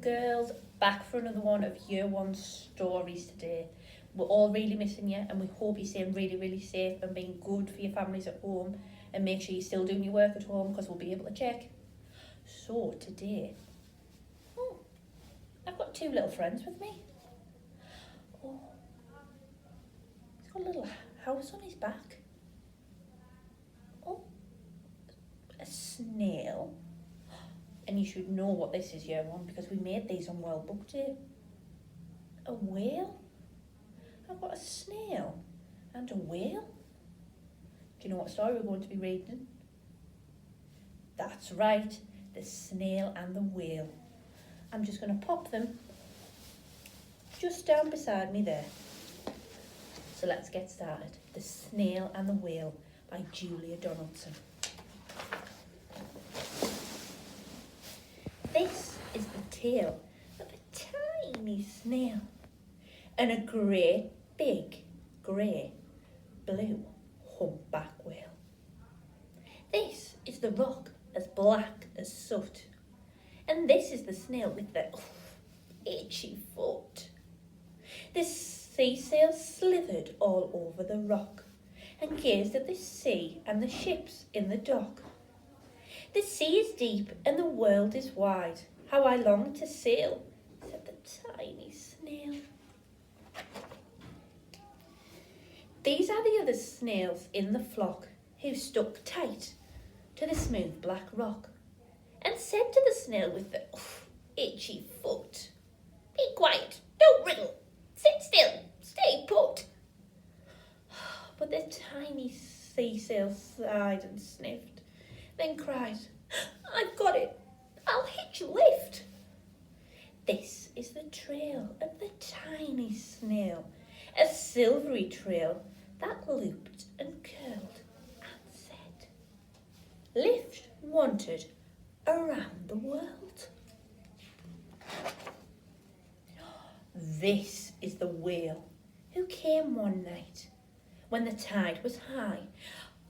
girls, back for another one of Year 1 stories today. We're all really missing you, and we hope you're staying really, really safe and being good for your families at home, and make sure you're still doing your work at home, because we'll be able to check. So today, I've got two little friends with me. Oh, he's got a little house on his back. Oh, a snail. And you should know what this is, Year 1, because we made these on World Book Day. A whale? I've got a snail and a whale. Do you know what story we're going to be reading? That's right, the snail and the whale. I'm just going to pop them just down beside me there. So let's get started. The Snail and the Whale by Julia Donaldson. This is the tale of a tiny snail and a great big grey blue humpback whale. This is the rock as black as soot, and this is the snail with the itchy foot. This sea sail slithered all over the rock and gazed at the sea and the ships in the dock. The sea is deep and the world is wide. How I long to sail, said the tiny snail. These are the other snails in the flock who stuck tight to the smooth black rock and said to the snail with the itchy foot, "Be quiet, don't wriggle, sit still, stay put." But the tiny sea sail sighed and sniffed, then cried, "I've got it, I'll hitch a lift." This is the trail of the tiny snail, a silvery trail that looped and curled and said, "Lift wanted around the world." This is the whale who came one night when the tide was high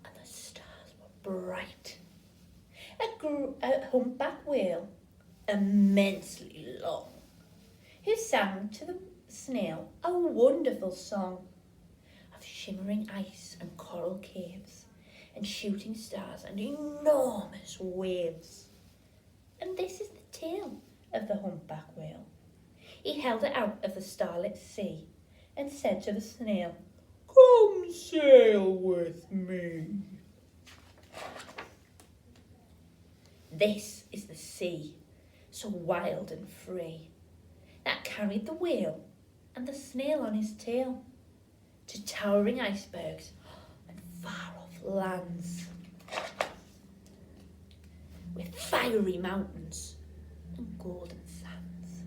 and the stars were bright. A humpback whale, immensely long, who sang to the snail a wonderful song of shimmering ice and coral caves and shooting stars and enormous waves. And this is the tale of the humpback whale. He held it out of the starlit sea and said to the snail, "Come sail with me." This is the sea, so wild and free, that carried the whale and the snail on his tail to towering icebergs and far-off lands, with fiery mountains and golden sands.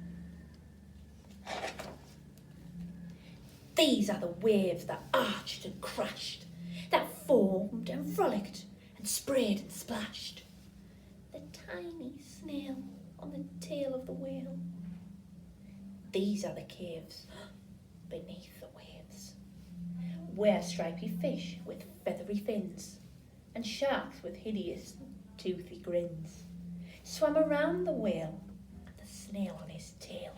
These are the waves that arched and crashed, that foamed and frolicked and sprayed and splashed. The tiny snail on the tail of the whale. These are the caves beneath the waves, where stripy fish with feathery fins and sharks with hideous toothy grins swam around the whale and the snail on his tail.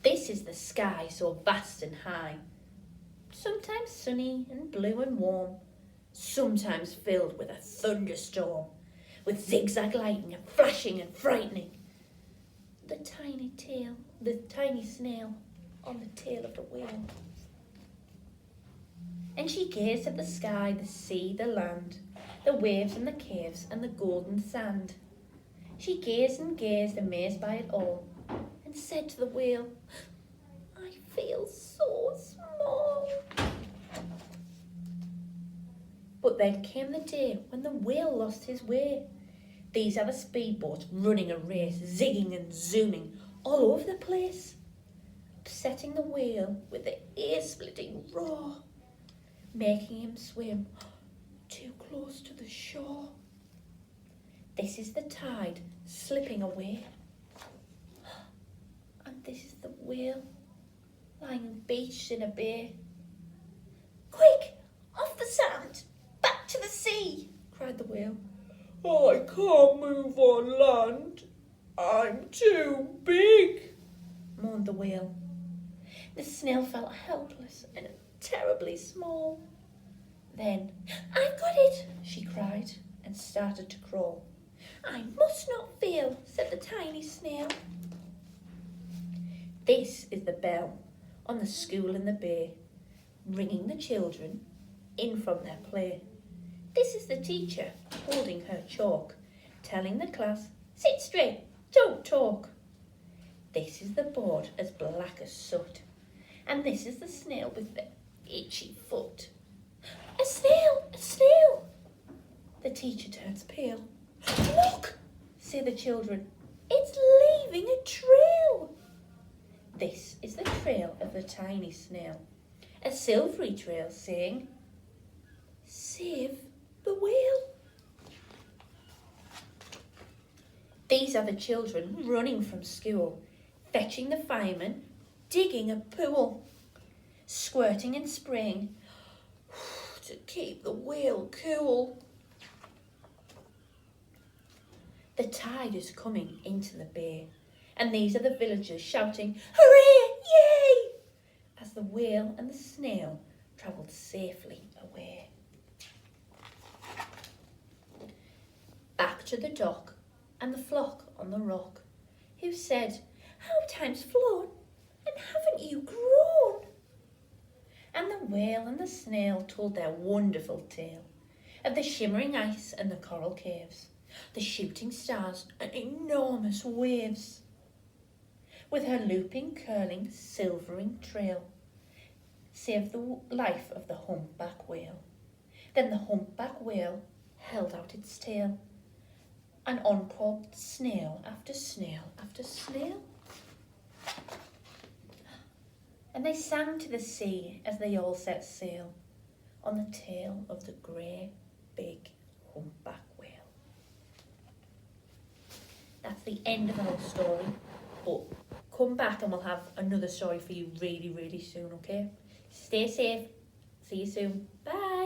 This is the sky so vast and high, sometimes sunny and blue and warm, sometimes filled with a thunderstorm, with zigzag lightning and flashing and frightening. The tiny snail on the tail of the whale. And she gazed at the sky, the sea, the land, the waves and the caves and the golden sand. She gazed and gazed, amazed by it all, and said to the whale, "I feel so small." But then came the day when the whale lost his way. These are the speedboats running a race, zigging and zooming all over the place, upsetting the whale with the ear-splitting roar, making him swim too close to the shore. This is the tide slipping away, and this is the whale lying beached in a bay. "Quick, off the sand, back to the sea," cried the whale. "I can't move on land. I'm too big, moaned the whale. The snail felt helpless and terribly small. Then, I've got it, she cried, and started to crawl. I must not fail, said the tiny snail. This is the bell on the school in the bay, ringing the children in from their play. This is the teacher holding her chalk, telling the class, sit straight, don't talk. This is the board as black as soot, and this is the snail with the itchy foot. A snail, a snail! The teacher turns pale. Look, say the children, it's leaving a trail. This is the trail of the tiny snail, a silvery trail saying, save the whale. These are the children running from school, fetching the fireman, digging a pool, squirting and spraying to keep the whale cool. The tide is coming into the bay, and these are the villagers shouting, hooray, yay, as the whale and the snail travelled safely away. Back to the dock and the flock on the rock, who said, how time's flown, and haven't you grown? And the whale and the snail told their wonderful tale of the shimmering ice and the coral caves, the shooting stars and enormous waves, with her looping, curling, silvering trail, saved the life of the humpback whale. Then the humpback whale held out its tail, and on crawled snail after snail after snail. And they sang to the sea as they all set sail on the tail of the grey, big humpback whale. That's the end of our story, but come back and we'll have another story for you really, really soon, okay? Stay safe. See you soon. Bye.